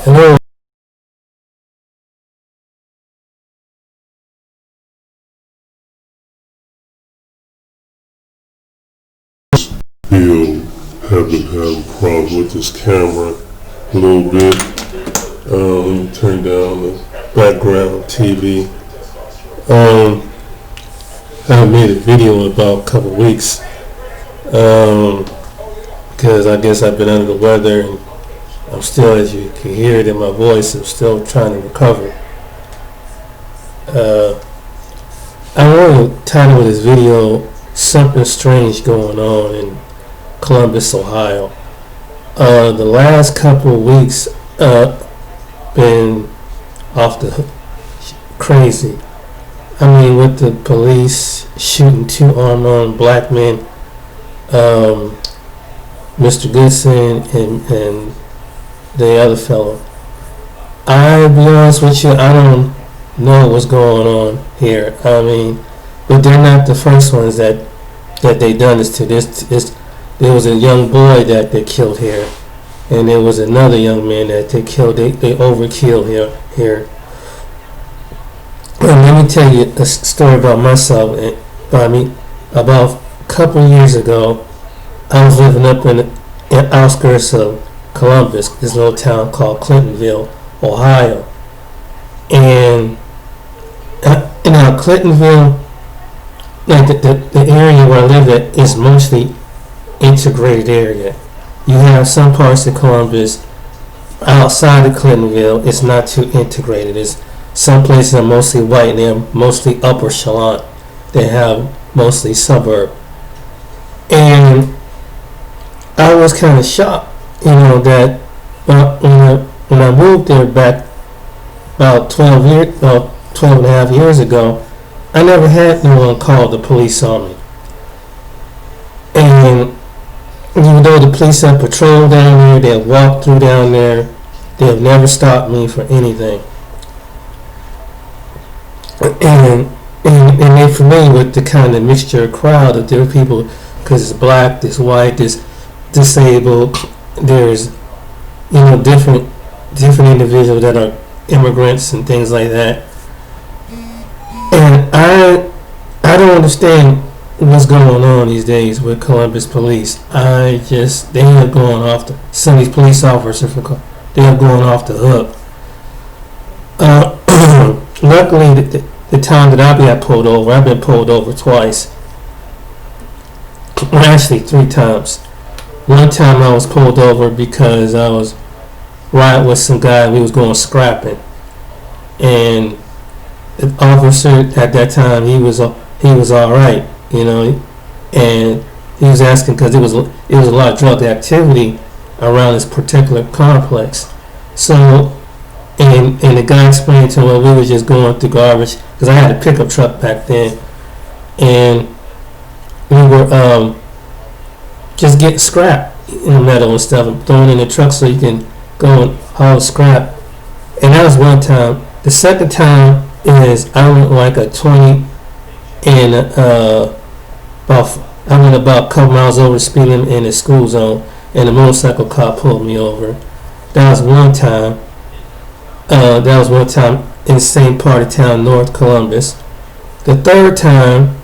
Hello. Still have been having problems with this camera a little bit. Let me turn down the background TV. I haven't made a video in about a couple weeks because I guess I've been under the weather and I'm still, as you can hear it in my voice, I'm still trying to recover. I want to title this video "Something Strange Going On in Columbus, Ohio." The last couple of weeks been off the crazy. I mean, with the police shooting two unarmed black men, Mr. Goodson and the other fellow. I'll be honest with you, I don't know what's going on here. I mean, but they're not the first ones that they done this to. There was a young boy that they killed here, and there was another young man that they killed. They overkilled here. Well, let me tell you a story about myself. About a couple years ago, I was living up in the outskirts of Columbus, this little town called Clintonville, Ohio. And in Clintonville, like the area where I live at is mostly integrated area. You have some parts of Columbus outside of Clintonville, it's not too integrated. Some places are mostly white and they're mostly upper echelon. They have mostly suburb. And I was kind of shocked, that when I moved there back about 12 and a half years ago, I never had anyone call the police on me. And even though the police have patrolled down there, they have walked through down there, they have never stopped me for anything. And they're familiar with the kind of mixture of crowd of different people, because it's black, there's white, there's disabled, there's different individuals that are immigrants and things like that. And I don't understand what's going on these days with Columbus police. They have gone off some of these police officers, they have gone off the hook. Luckily, the time that I got pulled over, I've been pulled over twice. Well, actually 3 times. One time I was pulled over because I was riding with some guy. We was going scrapping, and the officer at that time, he was all right, and he was asking because it was a lot of drug activity around this particular complex. So, and the guy explained to him, well, we were just going through garbage, because I had a pickup truck back then, and we were just getting scrap, metal and stuff, and throwing in the truck so you can go and haul scrap. And that was one time. The second time is I went like a 20 and I went about a couple miles over the speed limit in the school zone, and the motorcycle cop pulled me over. That was one time. In the same part of town, North Columbus. The third time,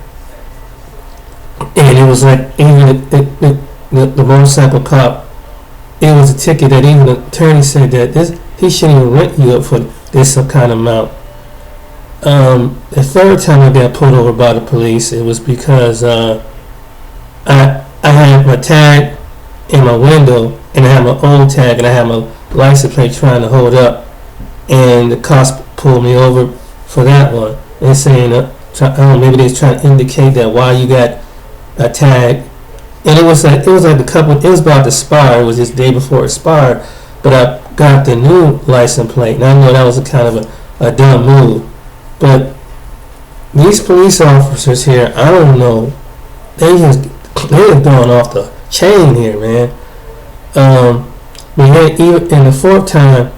and it was like even the motorcycle cop, it was a ticket that even the attorney said that he shouldn't even rent you up for this kind of amount. The third time I got pulled over by the police, it was because I had my tag in my window, and I had my own tag, and I had my license plate trying to hold up, and the cops pulled me over for that one, and saying maybe they was trying to indicate that why you got a tag. And it was about to expire. It was this day before it expired, but I got the new license plate, and I know that was a kind of a dumb move. But these police officers here, I don't know, they have gone off the chain here, man. But even in the fourth time,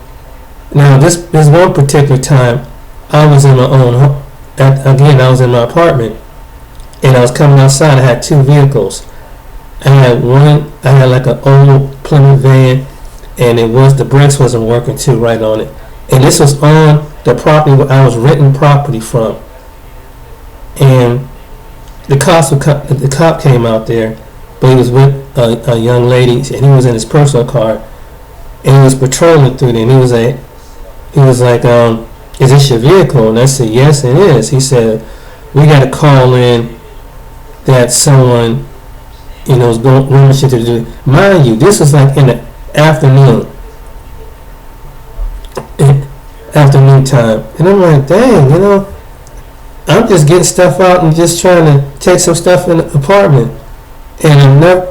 now this one particular time, I was in my own home. Again, I was in my apartment, and I was coming outside. I had 2 vehicles. I I had like an old Plymouth van, and the brakes wasn't working too right on it. And this was on the property where I was renting property from. And the cop came out there, but he was with a young lady, and he was in his personal car, and he was patrolling through there, and he was like, is this your vehicle? And I said, yes, it is. He said, we got to call in that someone, is going shit to do. Mind you, this was like in the afternoon time, and I'm like, dang, I'm just getting stuff out and just trying to take some stuff in the apartment, and I'm not.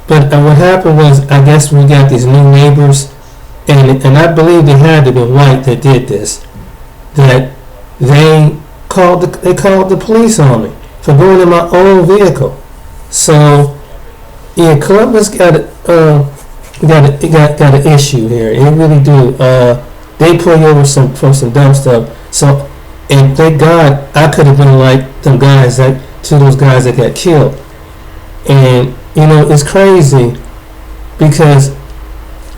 But what happened was, I guess we got these new neighbors, and I believe they had to be white that did this. That they called the police on me for going in my own vehicle. So yeah, Columbus got an issue here. It really do. They pull you over for some dumb stuff. So, and thank God I could have been like them guys those guys that got killed. And it's crazy because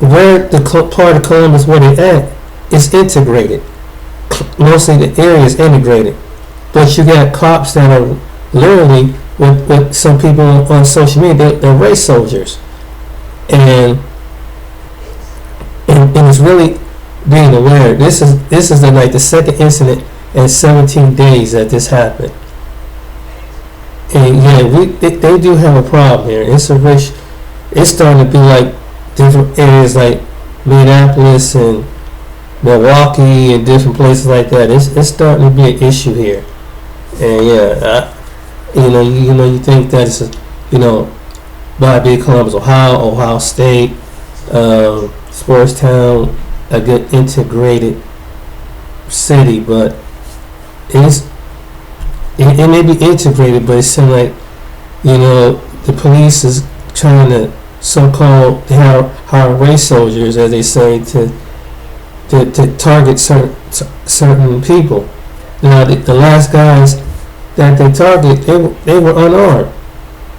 where the part of Columbus where they at is integrated. Mostly the area is integrated, but you got cops that are literally with some people on social media. They're race soldiers, and it's really being aware. This is the second incident in 17 days that this happened. And yeah, they do have a problem here. It's starting to be like different areas like Minneapolis and Milwaukee and different places like that. It's starting to be an issue here. And yeah, you think that it's Bobby, Columbus, Ohio State, Sportstown, a good integrated city, but it may be integrated, but it seems like the police is trying to so-called hire race soldiers, as they say, to target certain people. Now the last guys that they targeted, they were unarmed.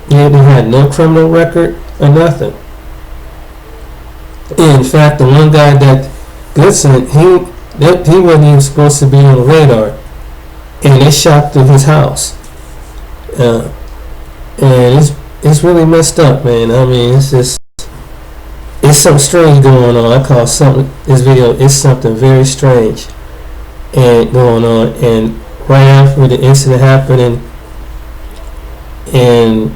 They had no criminal record or nothing. In fact, the one guy that Goodson, he wasn't even supposed to be on the radar, and they shot through his house. And it's really messed up, man. I mean, it's something strange going on. I call this video is something very strange and going on. And right after the incident happened in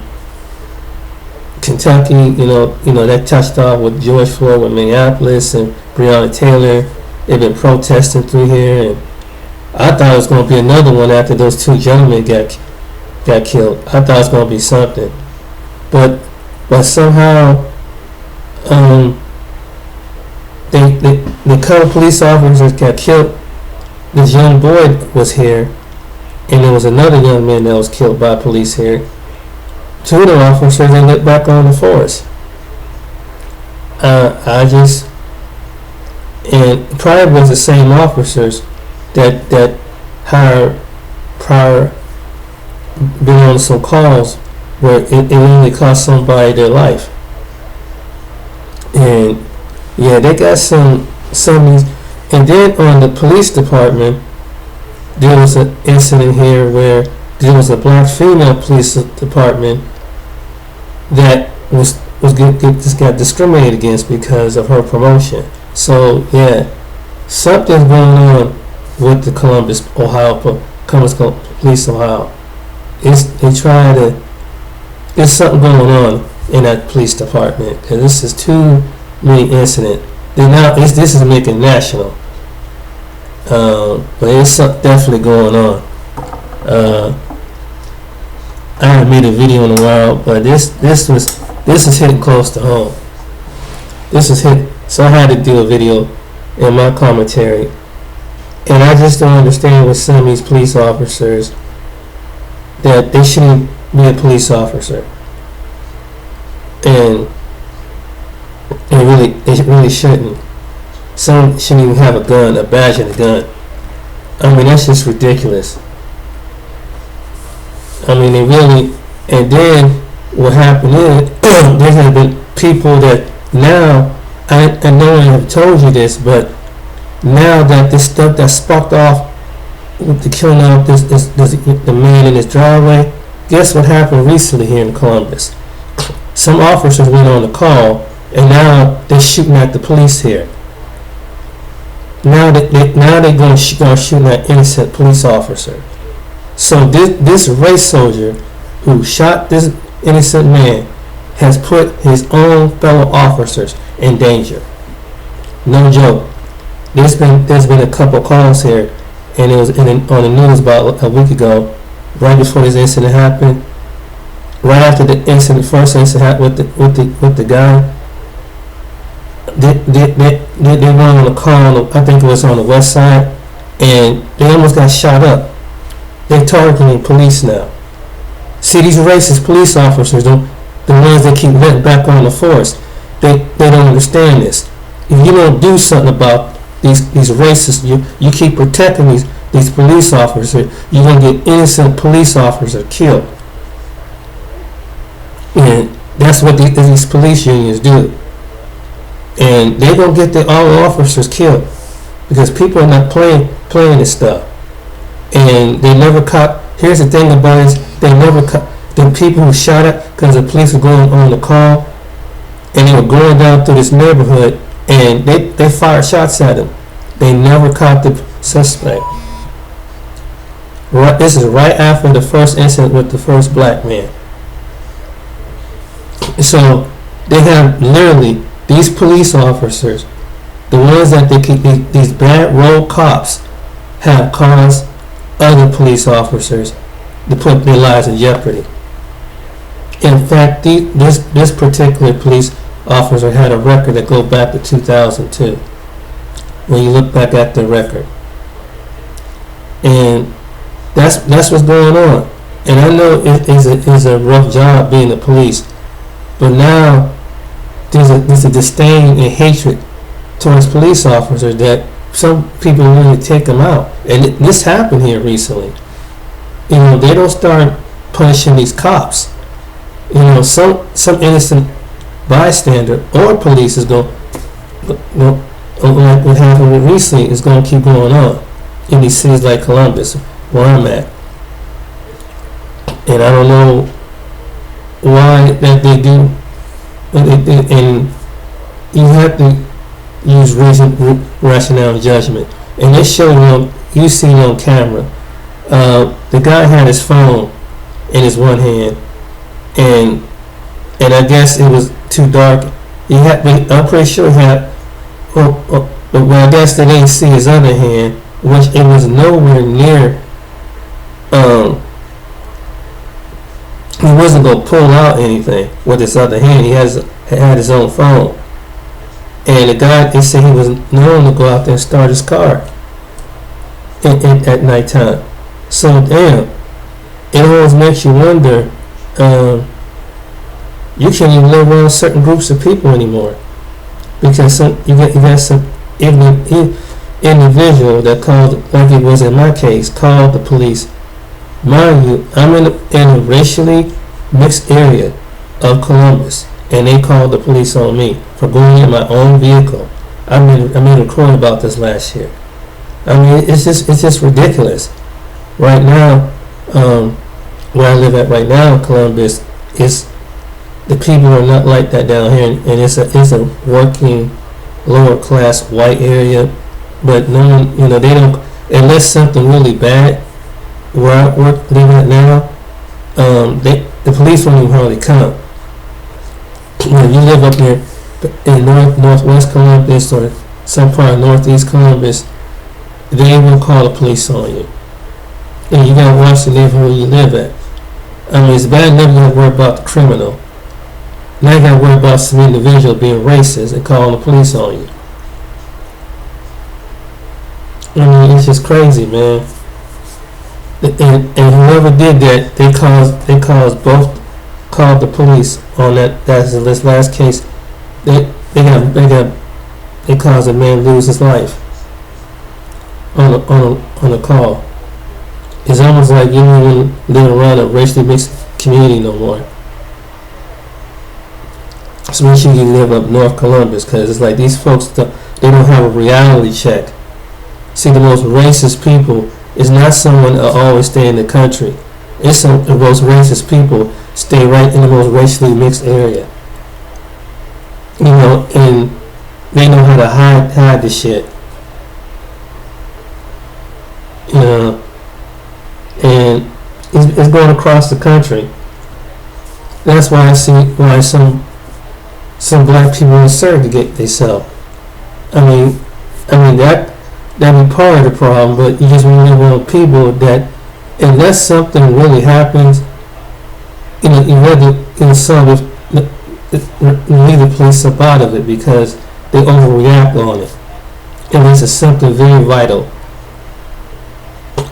Kentucky, that touched off with George Floyd, with Minneapolis and Breonna Taylor. They've been protesting through here, and I thought it was going to be another one after those two gentlemen got killed. I thought it was going to be something, but somehow the couple police officers got killed. This young boy was here, and there was another young man that was killed by police here. Two of the officers, they looked back on the force. And probably was the same officers that had prior been on some calls where it only cost somebody their life. And yeah, they got some of these. And then on the police department, there was an incident here where there was a black female police department that just got discriminated against because of her promotion. So yeah, something's going on with the Columbus Police Ohio. There's something going on in that police department, because this is too many incidents. This is making national, but there's something definitely going on. I haven't made a video in a while, but this is hitting close to home. So I had to do a video in my commentary, and I just don't understand with some of these police officers that they shouldn't be a police officer, and they really shouldn't. Some shouldn't even have a badge and a gun. I mean, that's just ridiculous. I mean, they really, and then what happened is there have been people that now, I know I have told you this, but now that this stuff that sparked off with the killing of the man in his driveway, guess what happened recently here in Columbus? Some officers went on the call, and now they're shooting at the police here. Now they're going to shoot at innocent police officer. So this race soldier who shot this innocent man has put his own fellow officers in danger. No joke. There's been a couple calls here, and it was on the news about a week ago, right before this incident happened. Right after the first incident happened with the guy, they went on a call. I think it was on the west side, and they almost got shot up. They're targeting police now. See, these racist police officers, the ones that keep letting back on the force, they don't understand this. If you don't do something about these racists, you keep protecting these police officers, you're going to get innocent police officers killed. And that's what these police unions do. And they're going to get all the officers killed because people are not playing this stuff. And they never caught. Here's the thing about it: they never caught the people who shot it because the police were going on the call, and they were going down through this neighborhood, and they fired shots at him. They never caught the suspect. Right, this is right after the first incident with the first black man. So they have literally these police officers, the ones that they keep, these bad road cops, have caused other police officers to put their lives in jeopardy. In fact, this particular police officer had a record that goes back to 2002. When you look back at the record, and that's what's going on. And I know it is a rough job being the police, but now there's a disdain and hatred towards police officers that some people really take them out. And this happened here recently. You know, they don't start punishing these cops. You know, some innocent bystander or police is going, like what happened recently, is going to keep going on in these cities like Columbus, where I'm at. And I don't know why that they do, and you have to use reason, rationale, and judgment. And they showed you seen on camera, the guy had his phone in his one hand, and I guess it was too dark. I'm pretty sure he had, but I guess they didn't see his other hand, which it was nowhere near. He wasn't going to pull out anything with his other hand. He had his own phone. And the guy, they said he was known to go out there and start his car at nighttime. So, damn, it always makes you wonder, you can't even live around certain groups of people anymore. Because you got some individual that called, like it was in my case, called the police. Mind you, I'm in a racially mixed area of Columbus, and they called the police on me for going in my own vehicle. I made a report about this last year. I mean, it's just ridiculous. Right now, where I live at right now in Columbus, the people are not like that down here, and it's a working, lower class white area. But no one, they don't, unless something really bad. Where I live at now, the police won't even hardly come. When you live up here in northwest Columbus or some part of northeast Columbus, they will call the police on you. And you gotta watch the neighborhood you live at. I mean, it's bad enough you gotta worry about the criminal. Now you gotta worry about some individual being racist and calling the police on you. I mean, it's just crazy, man. And whoever did that, they called the police on that's this last case. They caused a man lose his life on a call. It's almost like you don't even live around a racially mixed community no more. especially if you live up North Columbus, because it's like these folks, they don't have a reality check. See, the most racist people is not someone that always stay in the country. It's the most racist people stay right in the most racially mixed area. You know, and they know how to hide the shit. You know, and it's going across the country. That's why I see why some black people insert to get themselves. I mean that be part of the problem, but you just want to want people that unless something really happens, you know, you rather leave the police up out of it because they overreact on it. And it's something very vital.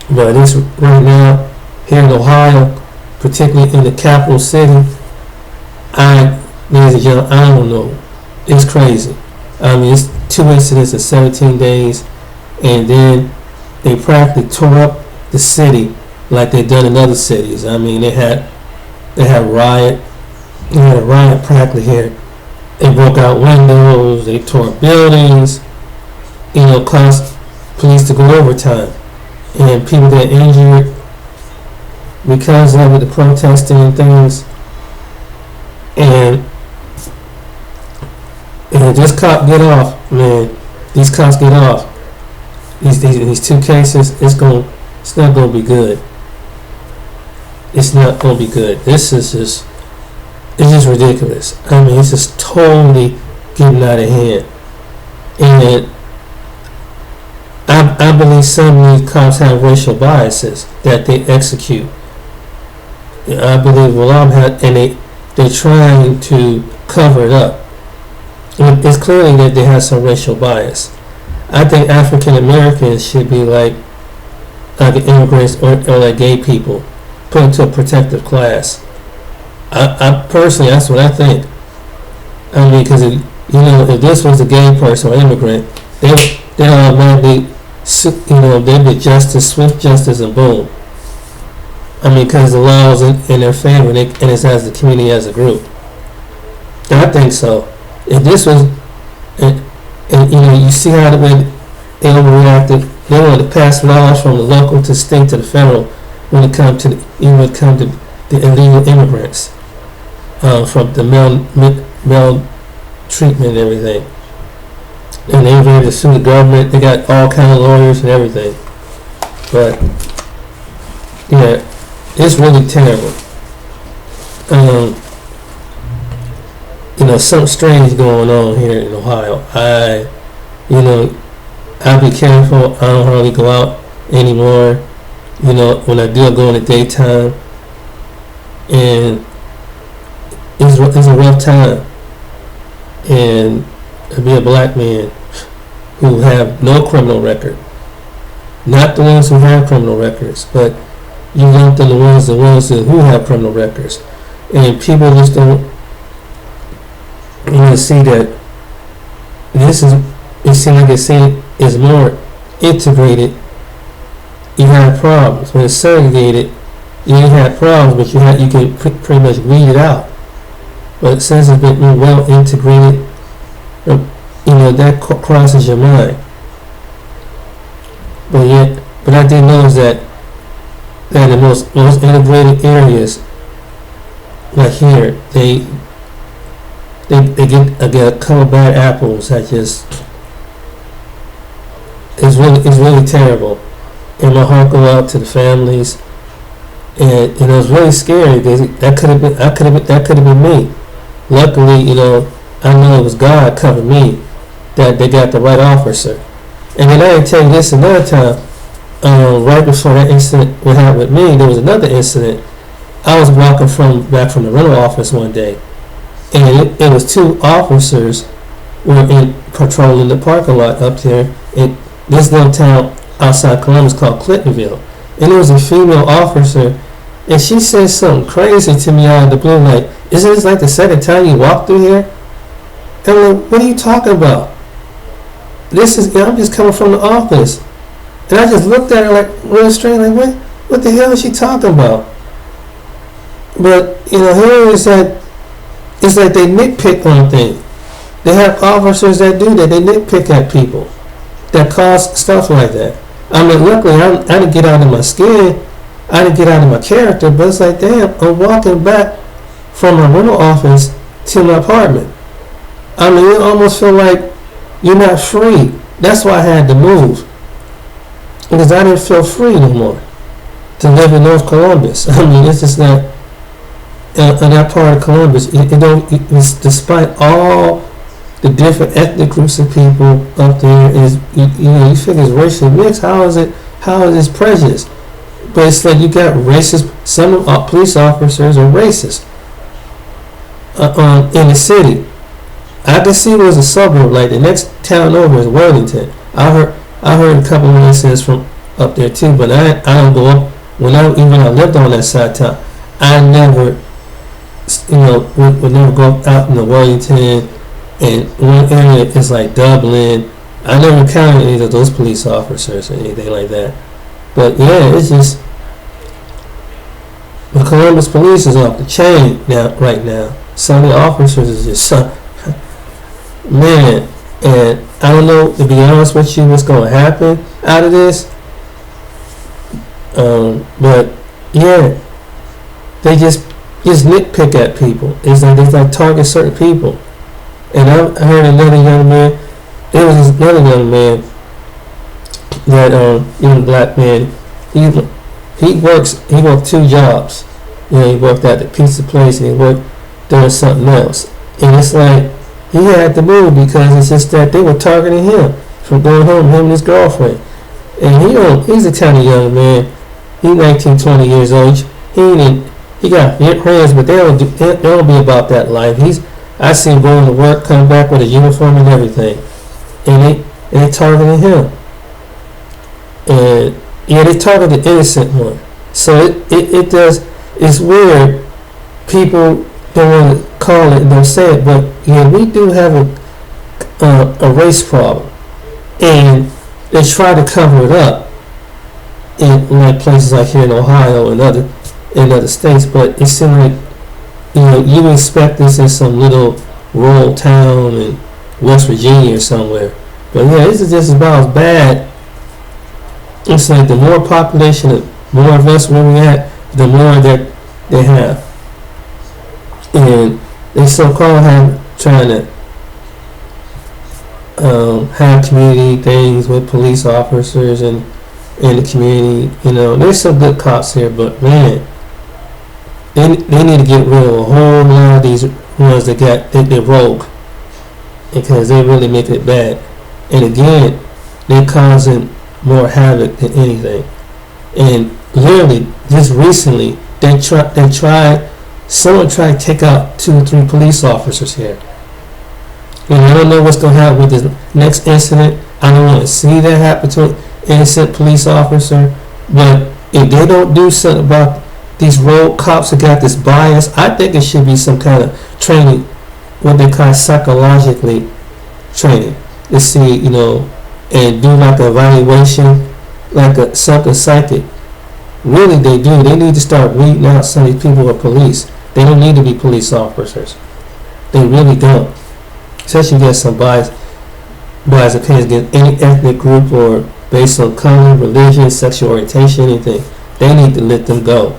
But it's right now here in Ohio, particularly in the capital city, ladies and gentlemen, I don't know. It's crazy. I mean, it's 2 incidents in 17 days, and then they practically tore up the city like they've done in other cities. I mean, they had a riot practically here. They broke out windows, they tore up buildings, you know, caused police to go overtime. And people get injured because of the protesting and things. And this cop get off, man. These cops get off. These two cases, it's not gonna be good. It's not gonna be good. This is just, it's just ridiculous. I mean, it's just totally getting out of hand. And I believe some of these cops have racial biases that they execute. I believe a lot of them have, and they're trying to cover it up. And it's clearly that they have some racial bias. I think African Americans should be like immigrants or like gay people, put into a protected class. I personally, that's what I think. I mean, because you know, if this was a gay person or immigrant, they automatically, you know, they'd be justice, swift justice, and boom. I mean, because the law's in their favor, and it's as the community as a group. And I think so. If this was, and you know, you see how they overreacted. They wanted to pass laws from the local to state to the federal when it comes to the illegal immigrants, from the male treatment and everything. And they ready to sue the government. They got all kind of lawyers and everything. But yeah, it's really terrible. You know, something strange going on here in Ohio. I be careful. I don't hardly go out anymore. You know, when I do, I go in the daytime. And it's a rough time. And to be a black man who have no criminal record, not the ones who have criminal records, but you lump in the ones who have criminal records, and people just don't see that this is. It seems like it's more integrated. You have problems when it's segregated. You ain't had problems, but you can pretty much weed it out. But since it's been well integrated, you know, that crosses your mind. But I did notice that in the most integrated areas, like here, they get a couple of bad apples that just it's really terrible. And my heart go out to the families, and it was really scary because that could have been me. Luckily, you know, I know it was God covered me, that they got the right officer. And then I didn't tell you this another time. Right before that incident what happened with me, there was another incident. I was walking back from the rental office one day, and it was two officers were patrolling the parking lot up there in this little town outside Columbus called Clintonville. And there was a female officer, and she said something crazy to me out of the blue, like, "Isn't this like the second time you walked through here?" And I'm like, "What are you talking about? I'm just coming from the office." And I just looked at her like real strange, like, what the hell is she talking about? But you know, here is that it's like they nitpick on things. They have officers that do that. They nitpick at people that cause stuff like that. I mean, luckily, I didn't get out of my skin. I didn't get out of my character. But it's like, damn, I'm walking back from my rental office to my apartment. I mean, you almost feel like you're not free. That's why I had to move. Because I didn't feel free anymore to live in North Columbus. I mean, it's just not in that part of Columbus. It's despite all the different ethnic groups of people up there, is you figure it's racially mixed. How is this prejudice? But it's like you got racist. Some police officers are racist in the city. I can see it was a suburb. Like the next town over is Wellington. I heard a couple of incidents from up there too, but I don't go up. When I lived on that side of town, I never, would never go out in the Wellington, and one area is like Dublin. I never encountered any of those police officers or anything like that. But yeah, it's just the Columbus police is off the chain now. Right now, some of the officers is just man, and I don't know, to be honest with you, what's going to happen out of this. But yeah, they just nitpick at people. It's like target certain people. And I heard another young man. There was another young man that young black man. He worked 2 jobs. He worked at the pizza place and he worked doing something else. And it's like he had to move because it's just that they were targeting him from going home, him and his girlfriend. And he's a tiny young man. He's 19, 20 years old. He got friends, but they don't be about that life. I see him going to work, come back with a uniform and everything, and they targeting him. And yeah, they targeted the innocent one. So it does. It's weird. People don't want to call it and don't say it, but yeah, we do have a race problem, and they try to cover it up in like places like here in Ohio and other states. But it seems like you expect this in some little rural town in West Virginia or somewhere. But yeah, this is just about as bad. It's like the more population, the more investment we have, the more that they have. And they so-called trying to have community things with police officers and in the community. There's some good cops here, but man, they need to get rid of a whole lot of these ones they're rogue, because they really make it bad. And again, they're causing more havoc than anything. And literally, just recently, someone tried to take out 2 or 3 police officers here. And I don't know what's going to happen with this next incident. I don't want to see that happen to an innocent police officer. But if they don't do something about these rogue cops that got this bias, I think it should be some kind of training, what they call psychologically training, to see, and do like an evaluation, like something psychic. Really, they do. They need to start weeding out some of these people who are police. They don't need to be police officers. They really don't. Especially against some bias opinions against any ethnic group or based on color, religion, sexual orientation, anything. They need to let them go.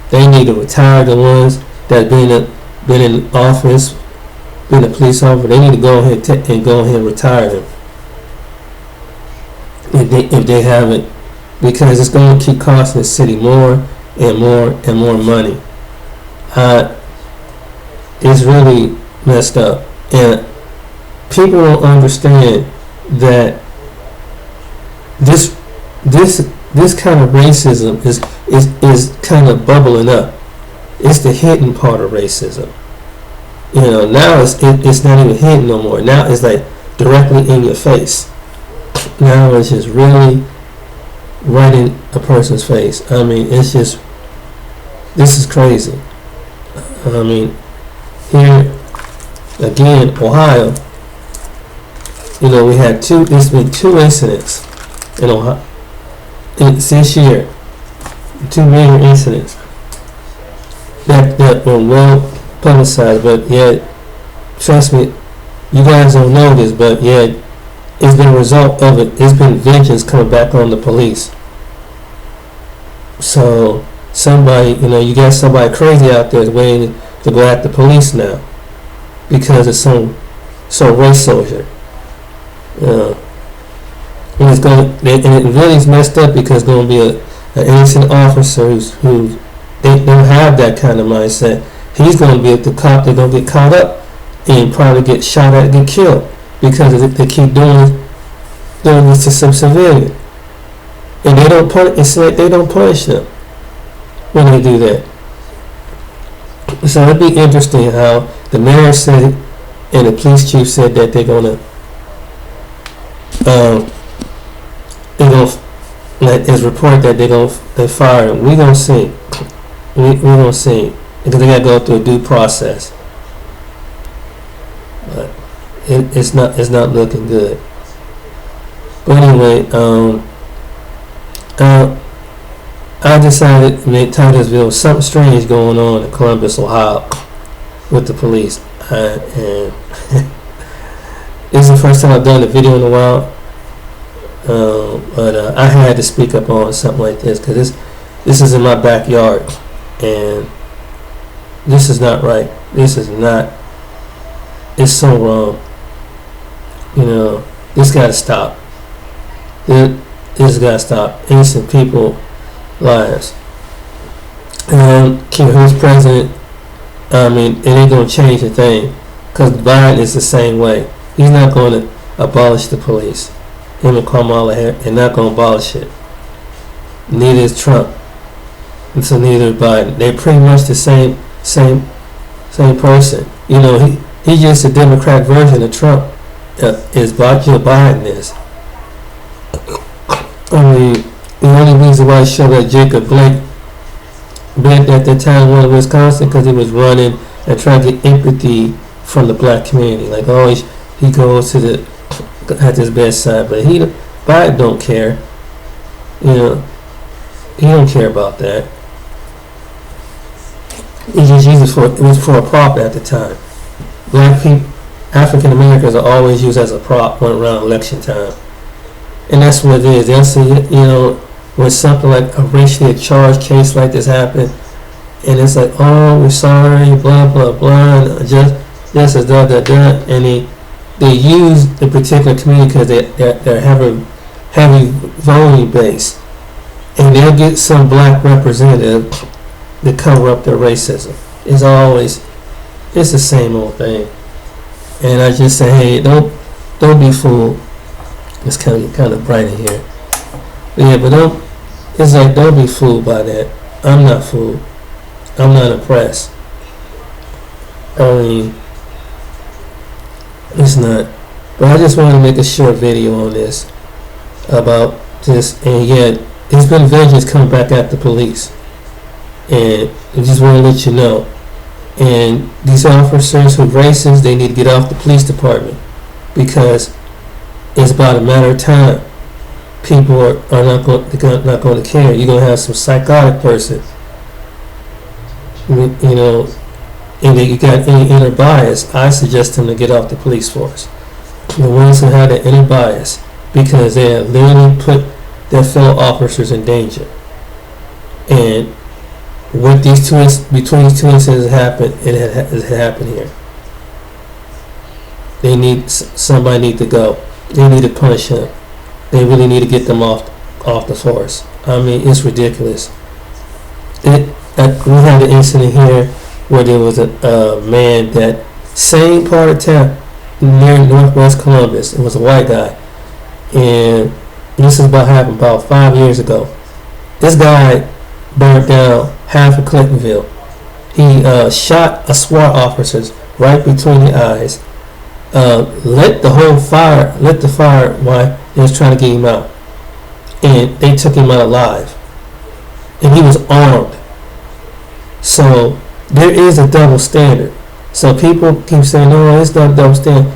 They need to retire the ones that have been in office, been a police officer. They need to go ahead and retire them if they haven't, because it's going to keep costing the city more and more and more money. It's really messed up, and people don't understand that this kind of racism is kind of bubbling up. It's the hidden part of racism. Now it's not even hidden no more. Now it's like directly in your face. Now it's just really right in a person's face. I mean, this is crazy. I mean, here again, Ohio, we had there's been 2 incidents in Ohio this year, 2 major incidents that were well publicized. But yeah, trust me, you guys don't know this, but yeah, it's been a result of it. It's been vengeance coming back on the police. So somebody, you got somebody crazy out there waiting to go at the police now because of some race soldier. And it's going, and it really is messed up because it's going to be an innocent officer who they don't have that kind of mindset. He's going to be the cop. They're going to get caught up and probably get shot at, get killed because they keep doing this to some civilian, and they don't punish. It's like they don't punish them when they do that. So it'd be interesting how the mayor said and the police chief said that they're gonna let his report that they fire him. We gonna see. We gonna see because they gotta go through a due process. But it's not looking good. But anyway, I decided in Titusville something strange going on in Columbus, Ohio, with the police, and this is the first time I've done a video in a while. But I had to speak up on something like this because this is in my backyard, and this is not right. This is not. It's so wrong. This got to stop. This got to stop. Innocent people lives. Who's president? I mean, it ain't gonna change a thing because Biden is the same way. He's not going to abolish the police. Him and Kamala Harris, they're not going to abolish it. Neither is Trump, and so neither is Biden. They're pretty much the same person. He's just a Democrat version of Trump. Is Joe Biden is. I mean, the only reason why I showed that Jacob Blake at that time won Wisconsin because he was running and trying to get empathy from the black community. Like always, he goes to at his bedside, but Biden don't care. He don't care about that. He just used it was for a prop at the time. Black people, African Americans are always used as a prop around election time. And that's what it is. They'll say, when something like a racially charged case like this happened, and it's like, oh, we're sorry, blah, blah, blah, and just da, da, da, and they use the particular community because they're heavy voting base, and they'll get some black representative to cover up their racism. It's the same old thing. And I just say, hey, don't be fooled. It's kind of bright in here. Yeah, but don't be fooled by that. I'm not fooled. I'm not impressed. I mean, it's not. But I just wanted to make a short video on this about this, and yet it's been vengeance coming back at the police, and I just want to let you know. And these officers who are racist, they need to get off the police department because it's about a matter of time. People are not going to care. You're going to have some psychotic person, and you got any inner bias. I suggest them to get off the police force. The ones who have that inner bias because they have literally put their fellow officers in danger. And what between these two incidents happened, it has happened here. Somebody need to go. They need to punish him. They really need to get them off the force. I mean, it's ridiculous. We had an incident here where there was a man that same part of town near Northwest Columbus. It was a white guy, and this is happened about 5 years ago. This guy burned down half of Clintonville. He shot a SWAT officers right between the eyes. Lit the fire while they was trying to get him out, and they took him out alive, and he was armed. So there is a double standard. So people keep saying, no, it's not a double standard.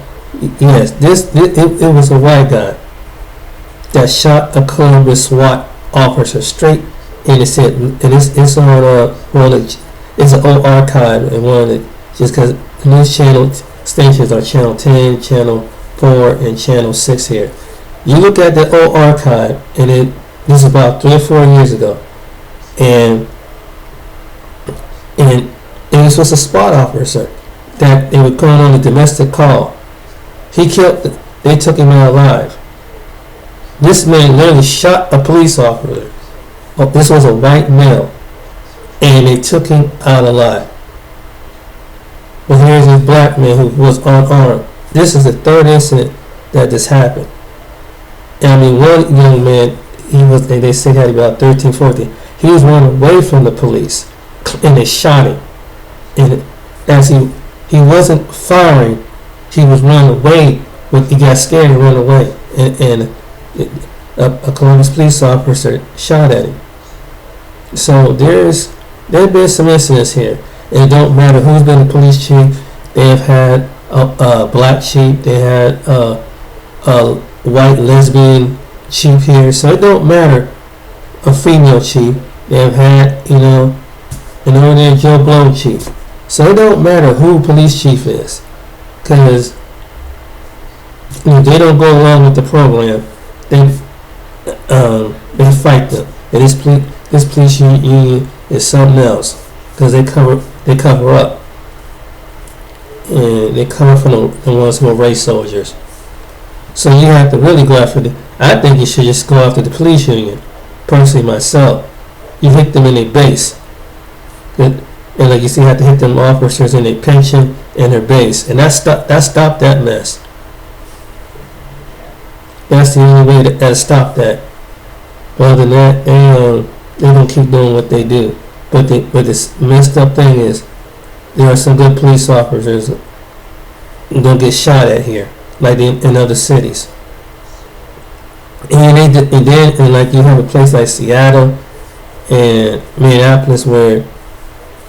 Yes, it was a white guy that shot a Columbus SWAT officer straight in his head, and it's on it's an old archive in one of the just because the news channel stations are Channel 10, Channel 4, and Channel 6 here. You look at the old archive, and this is about 3 or 4 years ago, and this was a SWAT officer that they were going on a domestic call. They took him out alive. This man literally shot a police officer. This was a white male, and they took him out alive. But here's this black man who was unarmed. This is the third incident that this happened. And I mean, one young man, they say he had about 13, 14. He was running away from the police, and they shot him. And as he wasn't firing, he was running away. He got scared and ran away. And a Columbus police officer shot at him. So there have been some incidents here. And it don't matter who's been the police chief. They have had a black chief. They had a white lesbian chief here. So it don't matter a female chief. They have had, an ordinary Joe Blow chief. So it don't matter who police chief is. Because they don't go along with the program. They fight them. And this police union is something else. Because they cover up. And they cover from the ones who are race soldiers. So you have to really go after I think you should just go after the police union. Personally, myself. You hit them in their base. And like you see, you have to hit them officers in their pension and their base. And that stop that mess. That's the only way to stop that. Other than that, they're going to keep doing what they do. But this messed up thing is, there are some good police officers who don't get shot at here, like in other cities. And then like you have a place like Seattle and Minneapolis where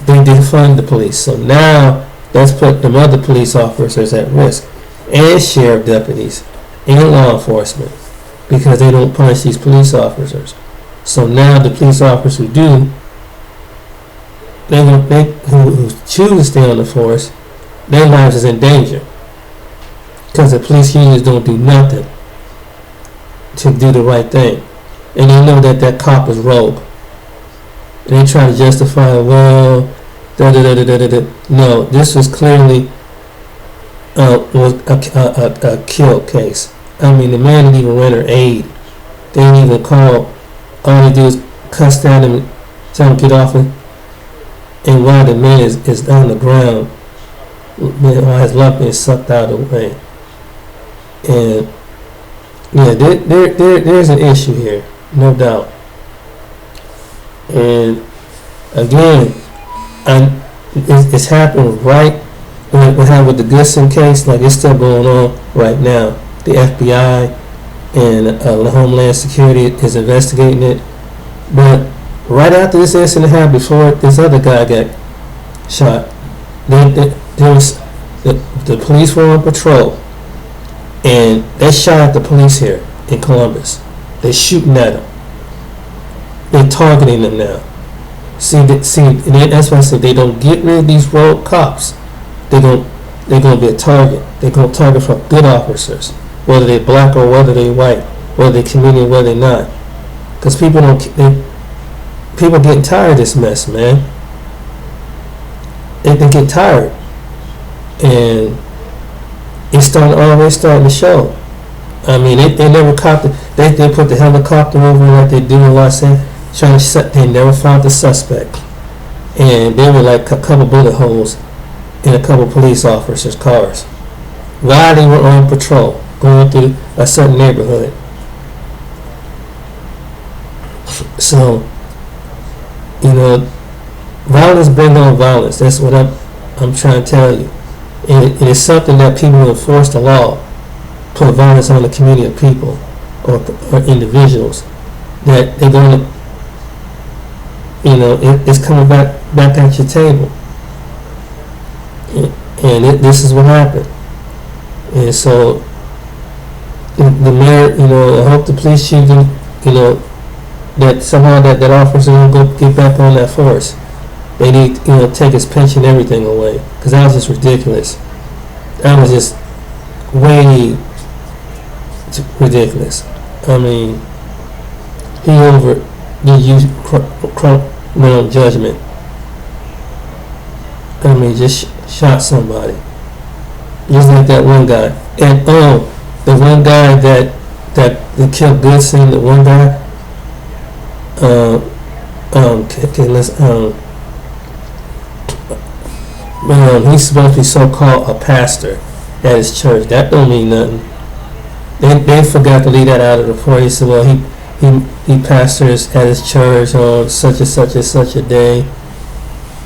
they defund the police. So now that's put them other police officers at risk, and sheriff deputies and law enforcement, because they don't punish these police officers. So now the police officers who do, who choose to stay on the force, their lives is in danger, because the police unions don't do nothing to do the right thing, and they know that cop is rogue, and they try to justify, well, no, this was clearly was a kill case. I mean, the man didn't even render aid. They didn't even call. All they do is cuss at him, tell him to get off him. And while the man is on the ground, while his lump is sucked out of the way. And yeah, there's an issue here, no doubt. And again, it's happened right what happened with the Goodson case. Like, it's still going on right now. The FBI and the Homeland Security is investigating it. But right after this incident happened, before this other guy got shot, there was the police were on patrol, and they shot at the police here in Columbus. They're shooting at them. They're targeting them now. See, that's why I said they don't get rid of these rogue cops. They're gonna be a target. They're gonna target for good officers, whether they're black or whether they're white, whether they're comedian, whether they're not. Because people getting tired of this mess, man. They get tired, and it's always starting to show. I mean, they never caught they put the helicopter over like they do in Los Angeles. They never found the suspect, and they were like a couple bullet holes in a couple police officers' cars while they were on patrol going through a certain neighborhood. So, violence brings on violence. That's what I'm trying to tell you. And it is something that people who enforce the law put violence on the community of people or individuals, that they're going to, it's coming back at your table. And this is what happened. And so the mayor, I hope the police chief, that somehow that officer will go get back on that force. they need take his pension, everything away, because that was just ridiculous. That was just way ridiculous. I mean, he over the use criminal judgment. I mean, just shot somebody, just like that one guy. And the one guy that killed Goodson, the one guy. He's supposed to be so-called a pastor at his church. That don't mean nothing. They forgot to leave that out of the report. He said, well, he pastors at his church on such and such and such a day,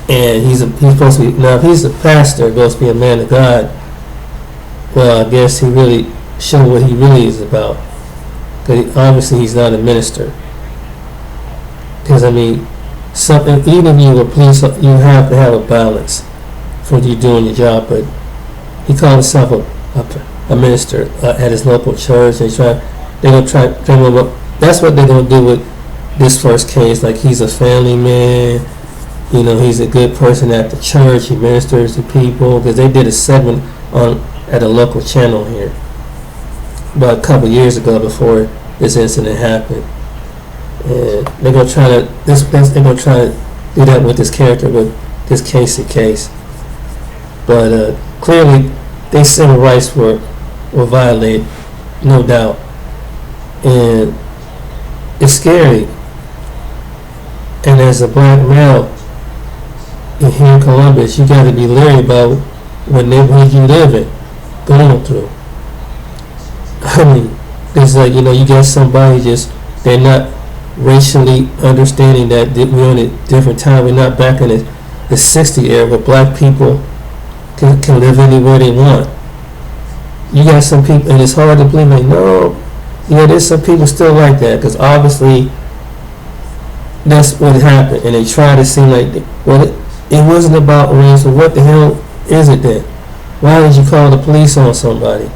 and he's supposed to be, now if he's a pastor, supposed to be a man of God. Well, I guess he really showed what he really is about, because obviously he's not a minister. Because I mean, even if you're a police, you have to have a balance for you doing your job. But he called himself a minister at his local church. They're gonna try. That's what they're gonna do with this first case. Like, he's a family man. He's a good person at the church. He ministers to people. Because they did a segment at a local channel here about a couple years ago before this incident happened. And they're gonna try to do that with this character, with this Casey case. But clearly, their civil rights were violated, no doubt, and it's scary. And as a black male here in Columbus, you got to be leery about what neighborhood you live in, going through. I mean, it's like you get somebody they're not racially understanding that we're in a different time. We're not back in the 60s era where black people can live anywhere they want. You got some people, and it's hard to believe, like, no, there's some people still like that, because obviously that's what happened, and they try to seem like, well, it wasn't about race. So what the hell is it then? Why did you call the police on somebody?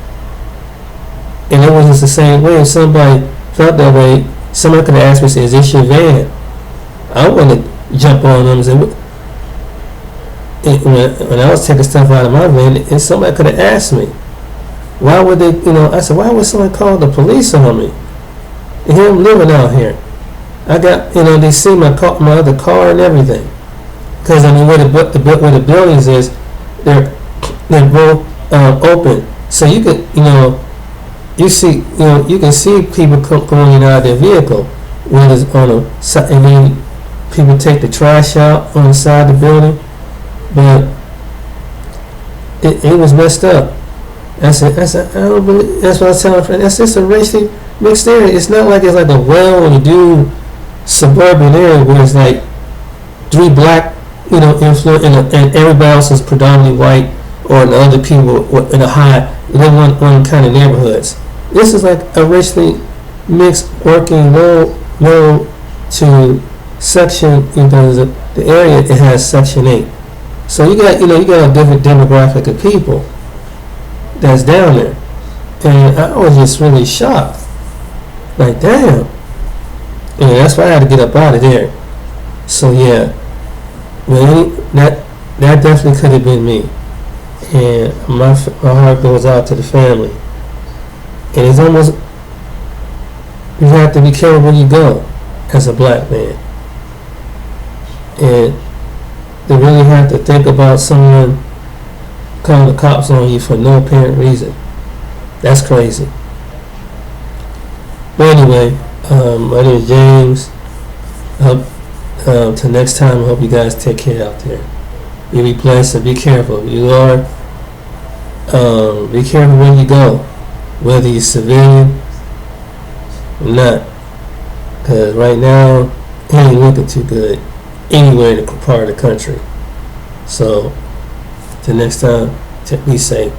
And it wasn't the same way. If somebody felt that way, somebody could have asked me, is this your van? I wouldn't jump on them and say, when I was taking stuff out of my van, and somebody could have asked me, why would they, I said, why would someone call the police on me? And here I'm living out here. I got, they see my other car and everything. Because, I mean, where the buildings is, they're both open. So you could, you can see people going in and out of their vehicle when it's on the side, and then people take the trash out on the side of the building. But it was messed up. I said, I don't believe. That's what I was telling a friend. That's just a racially mixed area. It's not like it's like a well-to-do suburban area where it's like 3 black, influence, and everybody else is predominantly white, or the other people in a high, one kind of neighborhoods. This is like a racially mixed, working low to section. The area, it has Section 8. So you got a different demographic of people that's down there, and I was just really shocked. Like, damn. And that's why I had to get up out of there. So yeah, that definitely could have been me. And my heart goes out to the family. And it's almost, you have to be careful where you go as a black man. And they really have to think about someone calling the cops on you for no apparent reason. That's crazy. But anyway, my name is James. Till next time, I hope you guys take care out there. You be blessed and be careful. You are. Be careful where you go, whether you're civilian or not. Because right now, it ain't looking too good anywhere in the part of the country. So, till next time, be safe.